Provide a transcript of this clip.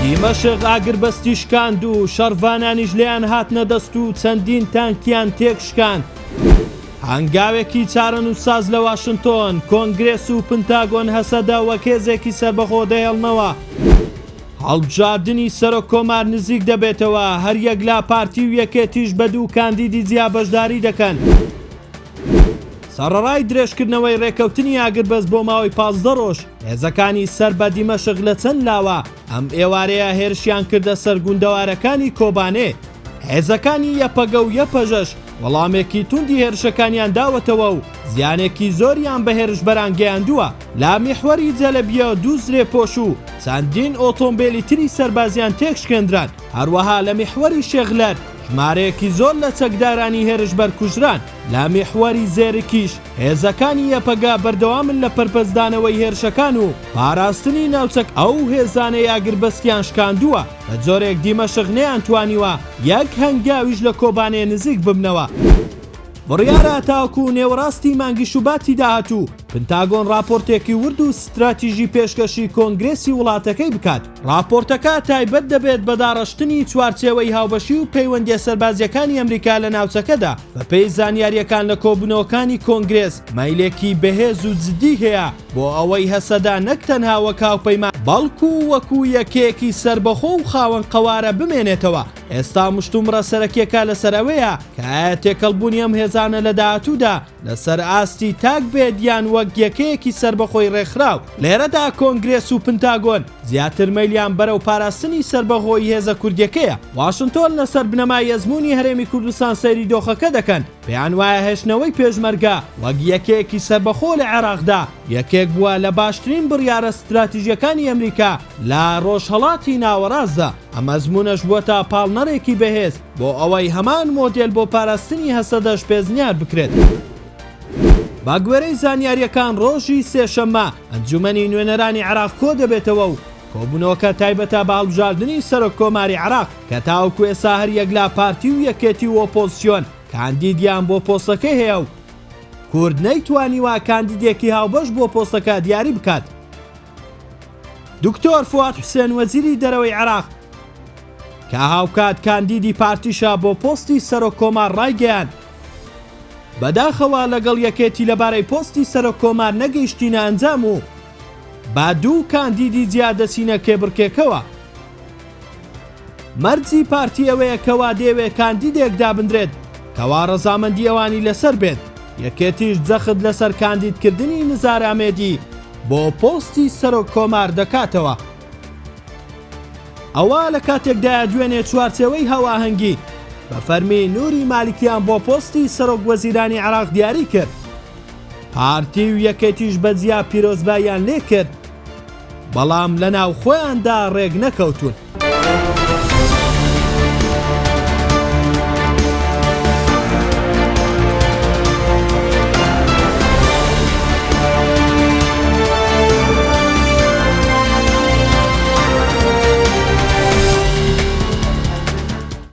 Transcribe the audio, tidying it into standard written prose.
دیمەشق ئاگربەستی شکاند و شەڕڤانانیش لێیان هاتنە دەست و چەندین تانکیان تێکشکاند. هەنگاوێکی چارەنووساز لە واشنتۆن، کۆنگرێس و پنتاگۆن هەسەدا وەک هێزێکی سەربەخۆ دەهێڵنەوە. هەڵبژاردننی سەرۆک کۆمار نزیک دەبێتەوە، هەر یەک لا پارتی و یەکێتیش بە دوو کاندیدی جیا بەشداری دەکەن. سەرەڕای درێژکردنەوەی ڕێکەوتنی ئاگربەست بۆ ماوەی 15 ڕۆژ هێزەکانی سەر بە دیمەشق لە چەند لاوە ئەم ئێوارەیە هێرشیان کردە سەر گوندەوارەکانی کۆبانێ. هێزەکانی یەپەگە و یەپەژەش وەڵامێکی توندی هێرشەکانیان داوەتەوە و زیانێکی زۆریان بە هێرشبەران گەیاندووە. لا میحوەری جەلەبیە دوو زرێپۆش و چەندین ئۆتۆمبیلی تری سەربازیان تێکشکێنران. هەروەها لە میحوەری شێغلەر ژمارەیەکی زۆر لە چەکدارانی هێرشبەر کوژران. لە میحوەری زێرکیش هێزەکانی یەپەگا بەردەوامن لە پەرپەزدانەوەی هێرشەکان و پاراستنی ناوچەک ئەو هێزانەی ئاگربەستیان شکاندووە. بە جۆرێک دیمەشق نەیانتوانیوە یەک هەنگاویش لە کۆبانێ نزیک ببنەوە. بڕیارە تاوەکو نێوەڕاستی مانگی شوباتی داهاتوو پنتاگۆن راپۆرتێکی ورد و ستراتیژی پێشکەشی کۆنگرێسی وڵاتەکەی بکات. راپۆرتەکە تایبەت دەبێت بە داڕەشتنی چوارچێوەی هاوبەشی و پەیوەندیە سەربازیەکانی ئەمریکا لە ناوچەکەدا. بەپێی زانیاریەکان لە کۆبوونەوەکانی کۆنگرێس مەیلێکی بەهێز و جدی هەیە بۆ ئەوەی هەسەدا نەک تەنها وەک هاوپەیمان بەڵکو وەکو یەکەیەکی سربەخۆ و خاوەن قەوارە بمێنێتەوە. ئێستا مشتومڕە سەرەکیەکە لەسەرەوەیە کە ئایا تێکەڵبوونی ئەم هێزانە لە داهاتوودا لەسەر ئاستی تاک بێت یان وەک یەکەیەکی سربەخۆی ڕێکخراو. لێرەدا کۆنگرێس و پنتاگۆن زیاتر مەیلیان بەرەو پاراستنی سربەخۆی هێزە کوردیەکەیە. واشنتۆن لەسەر بنەمای ئەزموونی هەرێمی کوردستان سەیری دۆخەکە دەکەن. پێیان وایە هێشتنەوەی پێشمەرگە وەک یەکەیەکی سربەخۆ لە عێراقدا یەکێک بووە لە باشترین بڕیارە ستراتیژیەکانی ئەمریکا لە ڕۆژهەڵاتی ناوەڕاستدا. ئەم ئەزموونەش بووەتە پاڵنەڕێکی بەهێز بۆ ئەوەی هەمان مۆدێل بۆ پاراستنی هەسەدەش پێزنیار بکرێت. با گوێرەی زانیاریەکان ڕۆژی سێشەممە ئەنجومەنی نوێنەرانی عێراق کۆ دەبێتەوە و کۆبوونەوەکە تایبەتە بە هەڵبژاردننی سەرۆک کۆماری عێراق کە تاوەکو ئێستا هەر یەکلا پارتی و یەکێتی و ئۆپۆزیسیۆن کاندیدیان بۆ پۆستەکەی هەیە و کورد نەیتوانیوە کاندیدێکی هاوبەش بۆ پۆستەکە دیاری بکات. دکتۆر فواد حوسێن وەزیری دەرەوەی عێراق کە هاوکات کاندیدی پارتیشە بۆ پۆستی سەرۆک کۆمار ڕایگەیاند. بەداخەوە لەگەڵ یەکێتی لەبارەی پۆستی سەرۆک کۆمار نەگەیشتینە ئەنجام و با دوو کاندیدی جیادەچینە کێبڕکێکەوە. مەرجی پارتی ئەوەیە کەوا دەیەوێت کاندیدێک دابدرێت کەوا ڕەزامەندی ئەوانی لەسەر بێت. یەکێتیش جەخت لەسەر کاندیدکردنی نزار ئامێدی بۆ پۆستی سەرۆک کۆمار دەکاتەوە. ئەوە لە کاتێکدا دوێنێ چوارچێوەی هەواهەنگی بە فەرمی نووری مالیکیان بۆ پۆستی سەرۆک وەزیرانی عێراق دیاری کرد. پارتی و یەکێتیش بەجیا پیرۆزباییان لێ کرد بەڵام لە ناو خۆیاندا ڕێک نەکەوتون.